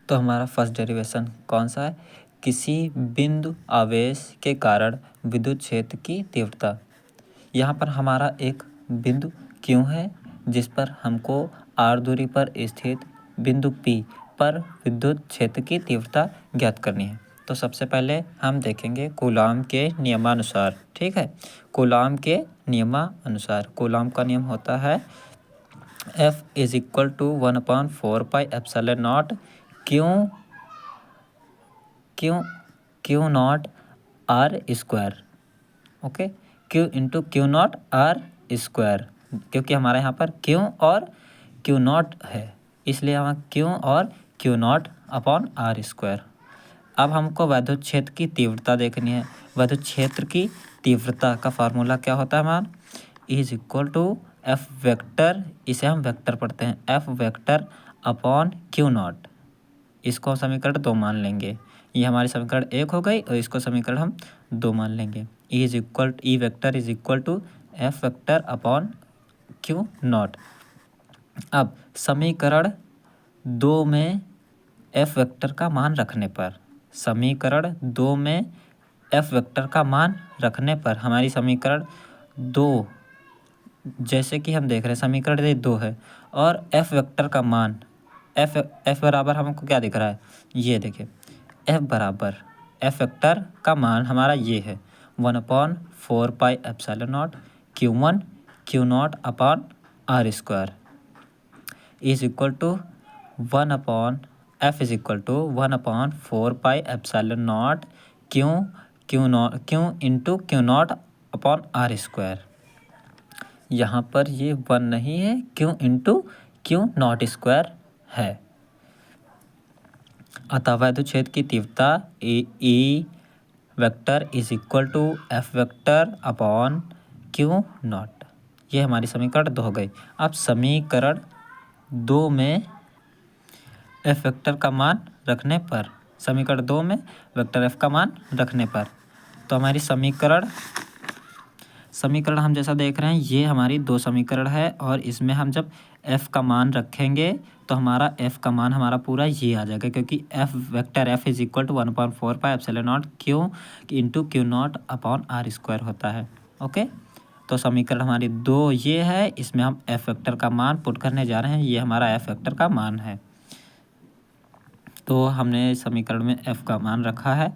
तो हमारा first derivation कौन सा है? किसी बिंदु आवेश के कारण विद्युत क्षेत्र की तीव्रता। यहाँ पर हमारा एक बिंदु Q है जिस पर हमको r दूरी पर स्थित बिंदु P पर विद्युत क्षेत्र की तीव्रता ज्ञात करनी है। तो सबसे पहले हम देखेंगे कूलाम के नियमानुसार। ठीक है, कूलाम के नियमानुसार कूलाम का नियम होता है F = 1/4πε0 Q not R square. Okay, Q × Q not R square, क्योंकि हमारे यहाँ पर Q और Q नॉट है इसलिए हम Q और Q not upon R square. अब हमको विद्युत क्षेत्र की तीव्रता देखनी है। विद्युत क्षेत्र की तीव्रता का फार्मूला क्या होता है मान = F वेक्टर, इसे हम वेक्टर पढ़ते हैं, F vector upon Q not. इसको समीकरण 2 मान लेंगे। ये हमारी समीकरण 1 हो गई और इसको समीकरण हम 2 मान लेंगे। E vector = F vector upon Q not. अब समीकरण 2 में F वेक्टर का मान रखने पर, समीकरण 2 में F वेक्टर का मान रखने पर हमारी समीकरण 2, जैसे कि हम देख रहे हैं समीकरण 2 है और F वेक्टर का मान F बराबर हमको क्या दिख रहा है, ये देखिए F बराबर F वेक्टर का मान हमारा ये है 1/4πε0 Q1 Q not upon R square F = 1/4πε0 Q × Q not upon R square. यहाँ पर ये 1 नहीं है, Q × Q नॉट स्क्वायर है। अतः विद्युत क्षेत्र की तीव्रता E vector = F vector upon Q not. ये हमारी समीकरण 2 हो गई। अब समीकरण 2 में F वेक्टर का मान रखने पर, समीकरण 2 में वेक्टर F का मान रखने पर, तो हमारी समीकरण हम जैसा देख रहे हैं ये हमारी 2 समीकरण है और इसमें हम जब F का मान रखेंगे तो हमारा F का मान हमारा पूरा ये आ जाएगा, क्योंकि F vector F = 1/4πε0 Q × Q not upon R square होता है। ओके, तो समीकरण हमारी 2 ये है, इसमें हम F वेक्टर का मान पुट करने जा रहे हैं। ये हमारा F वेक्टर का मान है, तो हमने समीकरण में F का मान रखा है।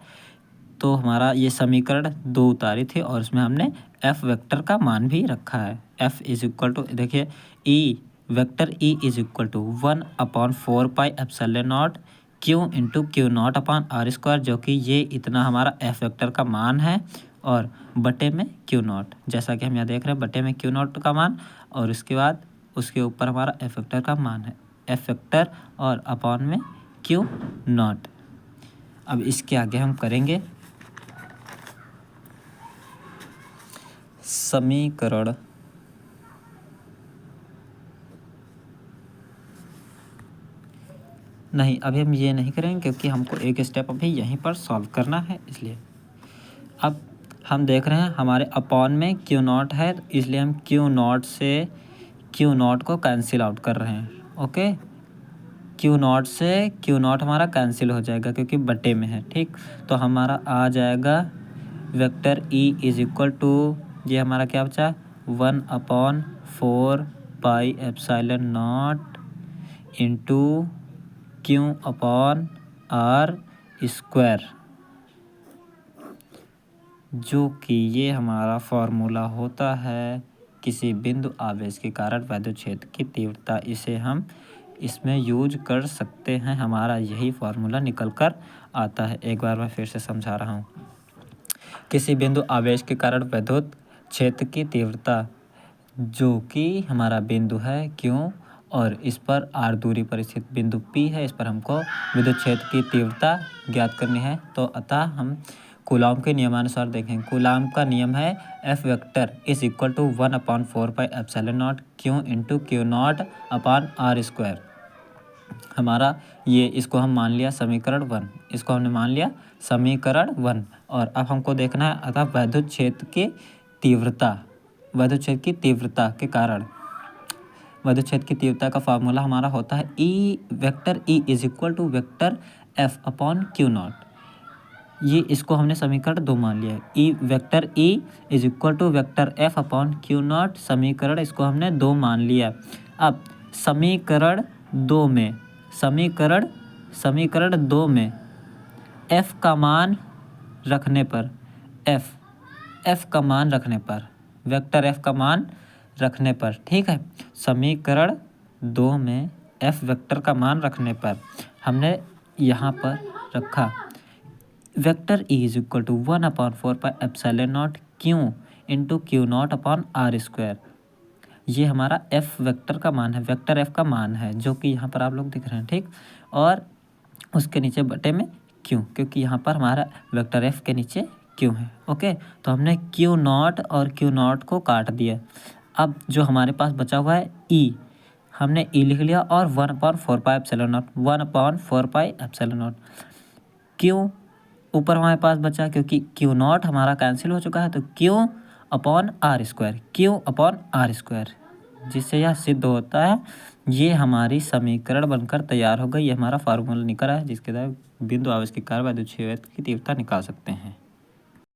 तो हमारा ये समीकरण 2 उतारी थी और इसमें हमने F वेक्टर का मान भी रखा है। F = देखिए E vector E = 1/4πε0 Q × Q not upon R square, जो कि ये इतना हमारा F वेक्टर का मान है और बटे में Q नॉट, जैसा कि हम यहाँ देख रहे हैं बटे में Q नॉट का मान और उसके बाद उसके ऊपर हमारा F वेक्टर का मान है, F वेक्टर और अपॉन में Q नॉट। अब इसके आगे हम करेंगे समीकरण नहीं, अभी हम ये नहीं करेंगे क्योंकि हमको एक स्टेप अभी यहीं पर सॉल्व करना है, इसलिए अब हम देख रहे हैं हमारे अपॉन में Q नॉट है, तो इसलिए हम Q नॉट से Q नॉट को कैंसिल आउट कर रहे हैं। ओके, Q नॉट से Q नॉट हमारा कैंसिल हो जाएगा क्योंकि बटे में है। ठीक, तो हमारा आ जाएगा वेक्टर E = ये हमारा क्या बचा 1/4πε0 into Q upon R square, जो कि ये हमारा फॉर्मूला होता है किसी बिंदु आवेश के कारण विद्युत क्षेत्र की तीव्रता। इसे हम इसमें यूज कर सकते हैं, हमारा यही फॉर्मूला निकल कर आता है। एक बार मैं फिर से समझा रहा हूँ। किसी बिंदु आवेश के कारण विद्युत क्षेत्र की तीव्रता, जो कि हमारा बिंदु है Q और इस पर R दूरी पर स्थित बिंदु P है, इस पर हमको विद्युत क्षेत्र की तीव्रता ज्ञात करनी है। तो अतः हम कूलाम के नियमानुसार देखें। कूलाम का नियम है F vector = 1/4πε0 Q × Q not upon R square. हमारा ये इसको हम मान लिया समीकरण 1, इसको हमने मान लिया समीकरण 1। और अब हमको देखना है अतः विद्युत क्षेत्र की तीव्रता, विद्युत क्षेत्र की तीव्रता के कारण विद्युत क्षेत्र की तीव्रता का फार्मूला हमारा होता है vector E is equal to vector F upon q naught. ये इसको हमने समीकरण 2 मान लिया है। Vector E is equal to vector F upon q naught, समीकरण इसको हमने 2 मान लिया। अब समीकरण 2 में एफ का मान रखने पर एफ का मान रखने पर वेक्टर एफ का मान रखने पर, ठीक है, समीकरण 2 में एफ वेक्टर का मान रखने पर हमने यहाँ पर रखा vector E is equal to 1/4πε0 Q into Q naught upon R square. ये हमारा एफ वेक्टर का मान है, वेक्टर एफ का मान है, जो कि यहाँ पर आप लोग दिख रहे हैं, ठीक। और उसके नीचे बटे में क्यू, क्योंकि यहाँ पर हमारा वेक्टर एफ के नीचे क्यू है। ओके, तो हमने क्यू नॉट और क्यू नॉट को काट दिया। अब जो हमारे पास बचा हुआ है ई, हमने ई लिख लिया और 1/4πε0 क्यू ऊपर हमारे पास बचा, क्योंकि क्यू नॉट हमारा कैंसिल हो चुका है, तो क्यू अपॉन आर स्क्वायर, जिससे यह सिद्ध होता है। ये हमारी समीकरण बनकर तैयार हो गई। ये हमारा फार्मूला निकला है, जिसके द्वारा बिंदु आवेश के कारण विद्युत क्षेत्र की तीव्रता निकाल सकते हैं।